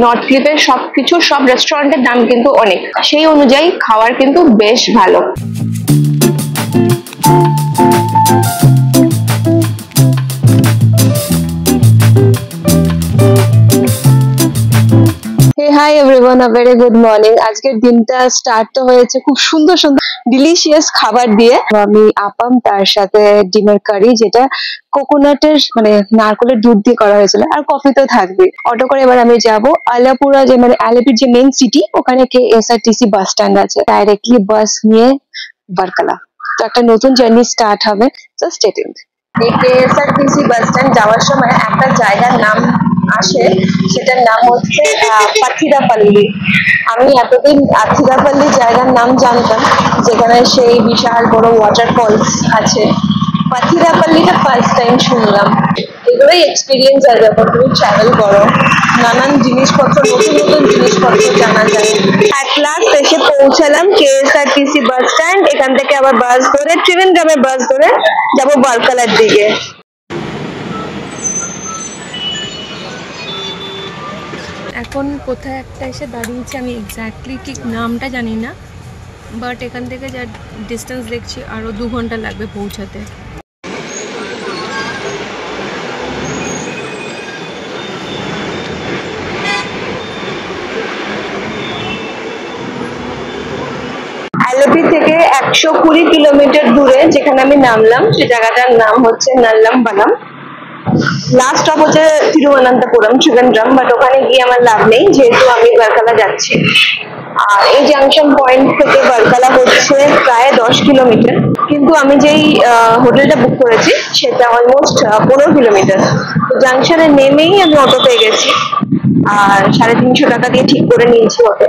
North ক্লিফের সবকিছু সব রেস্টুরেন্টের দাম কিন্তু অনেক, সেই অনুযায়ী খাওয়ার কিন্তু বেশ ভালো। Hi everyone, a very good morning. আজকের দিনটা স্টার্ট তো হয়েছে খুব সুন্দর সুন্দর ডিলিশিয়াস খাবার দিয়ে। আমি আপাম, তার সাথে ডিমের কারি, যেটা কোকোনাটের মানে নারকেলের দুধ দিয়ে করা হয়েছিল, আর কফি তো থাকবে। অটো করে এবার আমি যাব আলাপুরা, যে মানে আলিপির যে মেইন সিটি, ওখানে KSRTC বাস স্ট্যান্ড আছে, ডাইরেক্টলি বাস নিয়ে বারকালা। তো একটা নতুন জার্নি স্টার্ট হবে, সো স্টে টিউনড। এই KSRTC বাস স্ট্যান্ড যাওয়ার সময় একটা জায়গার নাম আসে, সেটার নাম হচ্ছে পাথিরাপল্লী। আমি এতদিন আথিরাপল্লী জায়গার নাম জানতাম, যেখানে সেই বিশাল বড় ওয়াটারফলস আছে। পাথিরাপল্লীটা ফার্স্ট টাইম শুনলাম। এগুলোই এক্সপিরিয়েন্স হয় যখন তুমি ট্রাভেল করো, নানান জিনিসপত্র, নতুন নতুন জিনিসপত্র জানা যায়। অ্যাট লাস্ট এসে পৌঁছালাম KSRTC বাস স্ট্যান্ড। এখান থেকে আবার বাস ধরে, ত্রিভেন্দ্রমে বাস ধরে যাবো বারকালার দিকে। এখন কোথায় একটা এসে দাঁড়িয়েছি, আমি এক্স্যাক্টলি ঠিক নামটা জানি না, বাট এখান থেকে যা ডিস্টেন্স দেখছি আরও 2 ঘন্টা লাগবে পৌঁছাতে। আলাপি থেকে 120 কিলোমিটার দূরে যেখানে আমি নামলাম, সে জায়গাটার নাম হচ্ছে নাল্লাম্বালাম। লাস্ট স্টপ হচ্ছে তিরুবনন্তপুরম, ত্রিভেন্দ্রম, বাট ওখানে গিয়ে আমার লাভ নেই, যেহেতু আমি বারকালা যাচ্ছি। আর এই জাংশন পয়েন্ট থেকে বারকালা হচ্ছে প্রায় 10 কিলোমিটার, কিন্তু আমি যেই হোটেলটা বুক করেছি সেটা অলমোস্ট 15 কিলোমিটার। তো জাংশনে নেমেই আমি অটো পেয়ে গেছি, আর 350 টাকা দিয়ে ঠিক করে নিয়েছি অটো।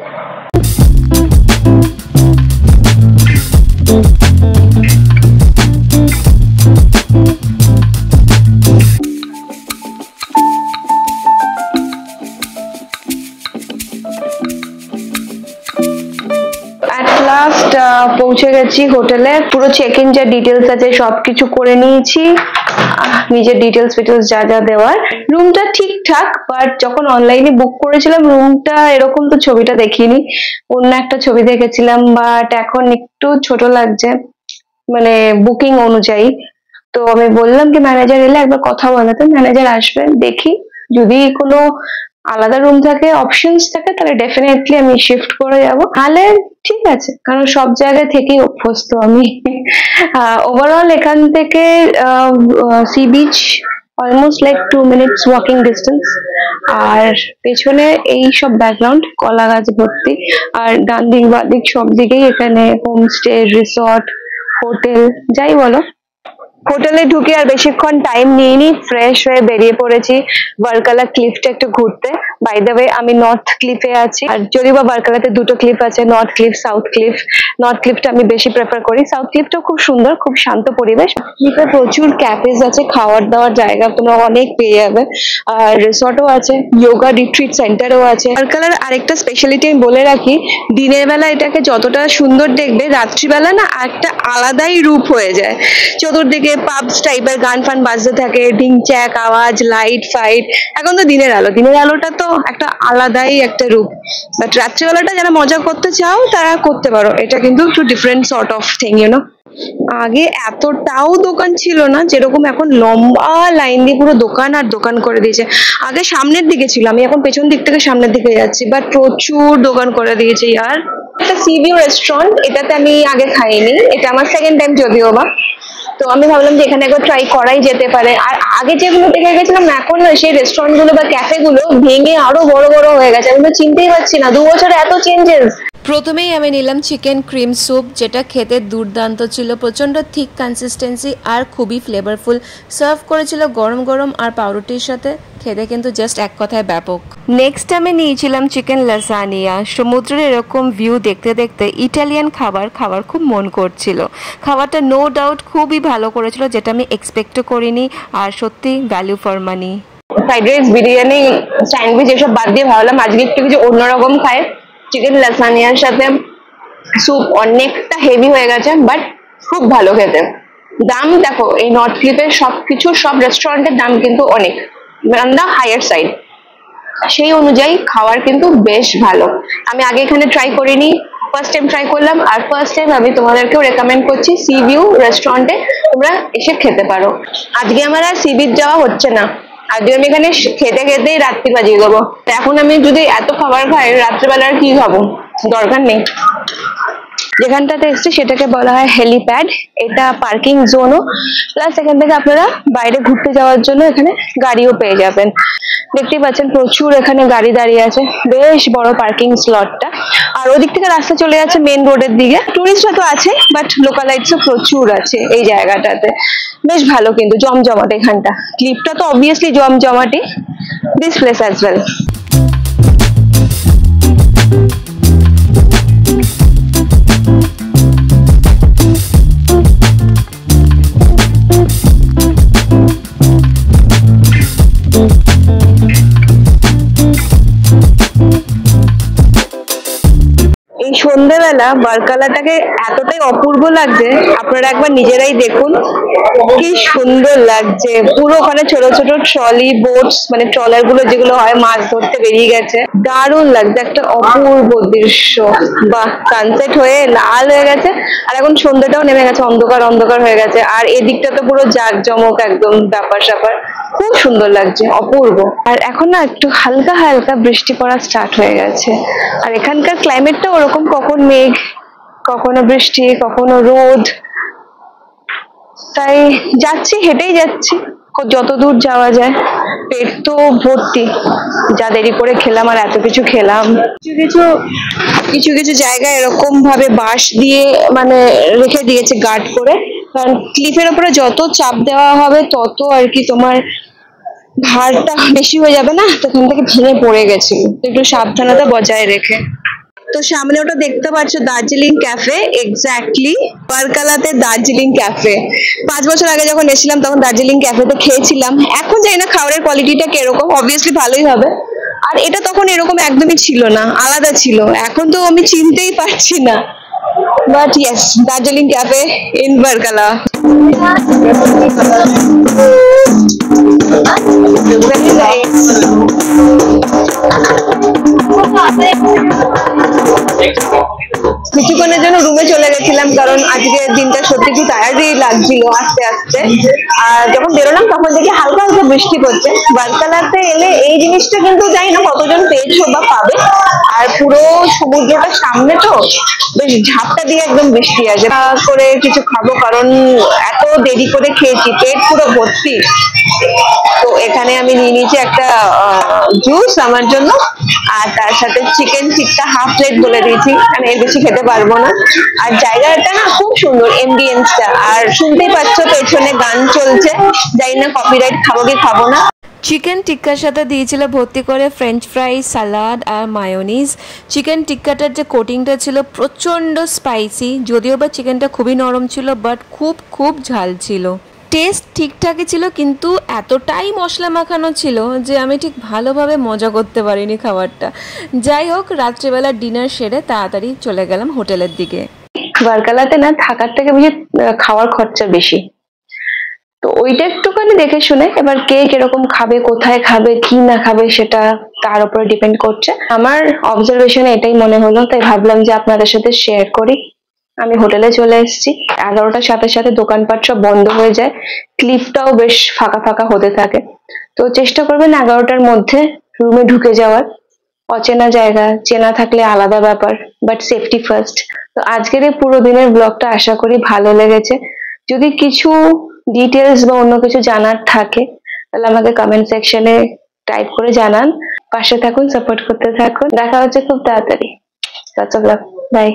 পৌঁছে গেছি হোটেলে। পুরো চেক ইন যা ডিটেলস আছে সবকিছু করে নিয়েছি, নিজের ডিটেলস যা যা দেওয়ার। রুমটা ঠিকঠাক, বাট যখন অনলাইনে বুক করেছিলাম রুমটা এরকম তো ছবিটা দেখিনি, অন্য একটা ছবি দেখেছিলাম, বাট এখন একটু ছোট লাগছে মানে বুকিং অনুযায়ী। তো আমি বললাম কি ম্যানেজার এলে একবার কথা বলাতে, ম্যানেজার আসবে, দেখি যদি কোনো আলাদা রুম থাকে, অপশনস থাকে, তাহলে ডেফিনেটলি আমি শিফট করে যাব, তাহলে ঠিক আছে, কারণ সব জায়গায় থেকেই অভ্যস্ত আমি। ওভারঅল এখান থেকে sea beach almost like 2 minutes walking distance. আর পেছনে এই সব ব্যাকগ্রাউন্ড কলা গাছ ভর্তি, আর ডান দিক বাঁ দিক সব দিকেই এখানে হোমস্টে, রিসর্ট, হোটেল, যাই বলো। হোটেলে ঢুকে আর বেশিক্ষণ টাইম নিইনি, ফ্রেশ হয়ে বেরিয়ে পড়েছি বারকালা ক্লিফটা একটু ঘুরতে। বাই দ্য ওয়ে আমি নর্থ ক্লিফে আছি, আর যদিও বা বারকালাতে 2টো ক্লিফ আছে, north cliff, south cliff. North ক্লিফটা আমি বেশি প্রেফার করি, সাউথ ক্লিফটাও খুব সুন্দর, খুব শান্ত পরিবেশ। ক্লিফে প্রচুর ক্যাফেজ আছে, খাওয়ার দাওয়ার জায়গা তোমরা অনেক পেয়ে যাবে, আর রিসর্টও আছে, যোগা রিট্রিট সেন্টারও আছে। বারকালার আরেকটা স্পেশালিটি আমি বলে রাখি, দিনের বেলা এটাকে যতটা সুন্দর দেখবে, রাত্রিবেলা না একটা আলাদাই রূপ হয়ে যায়। চতুর্দিকে পাবস টাইপের গান ফান বাজতে থাকে, ঢিংচ্যাক আওয়াজ, লাইট ফাইট। এখন তো দিনের আলো, দিনের আলোটা তো একটা আলাদাই একটা রূপ, বাট রাত্রিবেলাটা যারা মজা করতে চাও তারা করতে পারো, এটা কিন্তু একটু different sort of thing, you know. আগে এতটাও দোকান ছিল না যেরকম এখন, লম্বা লাইন দিয়ে পুরো দোকান আর দোকান করে দিয়েছে। আগে সামনের দিকে ছিল, আমি এখন পেছন দিক থেকে সামনের দিকে যাচ্ছি, বাট প্রচুর দোকান করে দিয়েছে। আর একটা সি ভিউ রেস্টুরেন্ট, এটাতে আমি আগে খাইনি, এটা আমার সেকেন্ড টাইম যদিও বা। তো আমি ভাবলাম যে এখানে একবার ট্রাই করাই যেতে পারে। আর আগে যেগুলো দেখে গেছিলাম, এখন না সেই রেস্টুরেন্ট গুলো বা ক্যাফে গুলো ভেঙে আরো বড় বড় হয়ে গেছে, আমি তো চিনতেই পারছি না, 2 বছরে এত চেঞ্জেস। প্রথমেই আমি নিলাম চিকেন ক্রিম স্যুপ, যেটা খেতে দুর্দান্ত ছিল, প্রচণ্ড থিক কনসিস্টেন্সি আর খুবই ফ্লেভারফুল। সার্ভ করেছিল গরম গরম আর পাউরুটির সাথে, খেতে কিন্তু জাস্ট এক কথায় ব্যাপক। নেক্সট আমি নিয়েছিলাম চিকেন লাসানিয়া। সমুদ্রের এরকম ভিউ দেখতে দেখতে ইটালিয়ান খাবার খুব মন করছিল। খাবারটা নো ডাউট খুবই ভালো করেছিল, যেটা আমি এক্সপেক্টও করিনি, আর সত্যি value for money. Fried rice, biryani, sandwich এসব বাদ দিয়ে ভাবলাম আজকে একটু কিছু অন্যরকম খাই। চিকেন লাসানিয়ার সাথে স্যুপ অনেকটা হেভি হয়ে গেছে, বাট খুব ভালো খেতে। দাম দেখো, এই নর্থ ক্লিফের সবকিছু সব রেস্টুরেন্টের দাম কিন্তু অনেক অন দ্য হায়ার সাইড। সেই অনুযায়ী খাওয়ার কিন্তু বেশ ভালো। আমি আগে এখানে ট্রাই করিনি, ফার্স্ট টাইম ট্রাই করলাম, আর ফার্স্ট টাইম আমি তোমাদেরকেও রেকমেন্ড করছি সি ভিউ রেস্টুরেন্টে তোমরা এসে খেতে পারো। আজকে আমার আর সি বিচ যাওয়া হচ্ছে না, আজকে আমি এখানে খেতে খেতেই রাত্রি বাজিয়ে দেবো। এখন আমি যদি এত খাবার খাই রাত্রেবেলা আর কি খাবো, দরকার নেই। যেখানটাতে এসছি সেটাকে বলা হয় হেলিপ্যাড। এটা পার্কিং জোনও, প্লাস এখান থেকে আপনারা বাইরে ঘুরতে যাওয়ার জন্য এখানে গাড়িও পেয়ে যাবেন। দেখতেই পাচ্ছেন প্রচুর এখানে গাড়ি দাঁড়িয়ে আছে, বেশ বড় পার্কিং স্লটটা। আর ওদিক থেকে রাস্তা চলে যাচ্ছে মেন রোডের দিকে। টুরিস্টরা তো আছে, বাট লোকালাইটসও প্রচুর আছে এই জায়গাটাতে। বেশ ভালো কিন্তু জমজমাট এখানটা। ক্লিপটা তো অবভিয়াসলি জমজমাটি, দিস প্লেস অ্যাজ ওয়েল। এই সন্ধ্যেবেলা বারকালাটাকে এতটাই অপূর্ব লাগছে, আপনারা একবার নিজেরাই দেখুন কি সুন্দর লাগছে। পুরো ওখানে ছোট ছোট ট্রলি বোটস, মানে ট্রলার গুলো যেগুলো হয় মাছ ধরতে বেরিয়ে গেছে, দারুণ লাগছে, একটা অপূর্ব দৃশ্য। বা সানসেট হয়ে লাল হয়ে গেছে, আর এখন সন্ধ্যাটাও নেমে গেছে, অন্ধকার অন্ধকার হয়ে গেছে। আর এদিকটা তো পুরো জাঁকজমক একদম, ব্যাপার স্যাপার খুব সুন্দর লাগছে, অপূর্ব। আর এখন না একটু হালকা হালকা বৃষ্টি পড়া স্টার্ট হয়ে গেছে। আর এখানকার ক্লাইমেটটা ওরকম, কখন মেঘ, কখনো বৃষ্টি, কখনো রোদ। তাই যাচ্ছি, হেঁটেই যাচ্ছি যত দূর যাওয়া যায়। পেট তো ভর্তি, যা দেরি করে খেলাম আর এত কিছু খেলাম। কিছু কিছু জায়গায় এরকম ভাবে বাঁশ দিয়ে মানে রেখে দিয়েছে গার্ড করে, কারণ ক্লিফের উপরে যত চাপ দেওয়া হবে তত আর কি তোমার ভারটা বেশি হয়ে যাবে না, তখন থেকে ভেঙে পড়ে গেছিল। একটু সাবধানতা বজায় রেখে। তো সামনে ওটা দেখতে পাচ্ছ দার্জিলিং ক্যাফে, এক্স্যাক্টলি বারকালাতে দার্জিলিং ক্যাফে। 5 বছর আগে যখন এসেছিলাম তখন দার্জিলিং ক্যাফেতে খেয়েছিলাম। এখন জানি না খাবারের কোয়ালিটিটা কিরকম, অবভিয়াসলি ভালোই হবে। আর এটা তখন এরকম একদমই ছিল না, আলাদা ছিল। এখন তো আমি চিনতেই পারছি না, but yes, Darjeeling cafe in Varkala. কিছুক্ষণের জন্য রুমে চলে গেছিলাম, কারণ আজকে দিনটা সত্যি খুব টায়ার্ডই লাগছিল আস্তে আস্তে। আর যখন বেরোলাম তখন দেখি হালকা হালকা বৃষ্টি পড়ছে। বারকালাতে এলে এই জিনিসটা কিন্তু জানি না কতজন পেয়েছো বা পাবে। আর পুরো সমুদ্রটা সামনে, তো বেশ ঝাপটা দিয়ে একদম বৃষ্টি আছে। করে কিছু খাবো, কারণ এত দেরি করে খেয়েছি, পেট পুরো ভর্তি। তো এখানে আমি নিয়ে নিয়েছি একটা জুস আমার জন্য, আর তার সাথে চিকেন টিক্কা হাফ প্লেট বলে দিয়েছি, মানে এর বেশি খেতে পারবো না। আর জায়গাটা না খুব সুন্দর, এমবিয়েন্সটা। আর শুনতেই পাচ্ছ পেছনে গান চলছে, জানি না কপিরাইট খাবো কি খাবো না। চিকেন টিক্কার সাথে দিয়েছিল ভর্তি করে ফ্রেঞ্চ ফ্রাই, সালাদ আর মায়োনিজ। চিকেন টিক্কাটার যে কোটিংটা ছিল প্রচণ্ড স্পাইসি, যদিও বা চিকেনটা খুবই নরম ছিল, বাট খুব খুব ঝাল ছিল। টেস্ট ঠিকঠাকই ছিল, কিন্তু এতটাই মশলা মাখানো ছিল যে আমি ঠিক ভালোভাবে মজা করতে পারিনি খাবারটা। যাই হোক, রাত্রিবেলা ডিনার সেরে তাড়াতাড়ি চলে গেলাম হোটেলের দিকে। বারকালাতে না থাকার থেকে বেশি খাওয়ার খরচা বেশি, তো ওইটা একটুখানি দেখে শুনে, এবার কে কিরকম খাবে, কোথায় খাবে, কি না খাবে, সেটা তার উপরে ডিপেন্ড করছে। আমার অবজারভেশনে এটাই মনে হলো, তাই ভাবলাম যে আপনাদের সাথে শেয়ার করি। আমি হোটেলে চলে এসেছি, 11টার সাথে সাথে দোকানপাট সব বন্ধ হয়ে যায়, ক্লিফটাও বেশ ফাঁকা ফাঁকা হতে থাকে। তো চেষ্টা করবেন 11টার মধ্যে রুমে ঢুকে যাওয়ার। অচেনা জায়গা, চেনা থাকলে আলাদা ব্যাপার, বাট সেফটি ফার্স্ট। তো আজকের এই পুরো দিনের ব্লগটা আশা করি ভালো লেগেছে। যদি কিছু ডিটেলস বা অন্য কিছু জানার থাকে তাহলে আমাকে কমেন্ট সেকশনে টাইপ করে জানান। পাশে থাকুন, সাপোর্ট করতে থাকুন। দেখা হচ্ছে খুব তাড়াতাড়ি। বাই।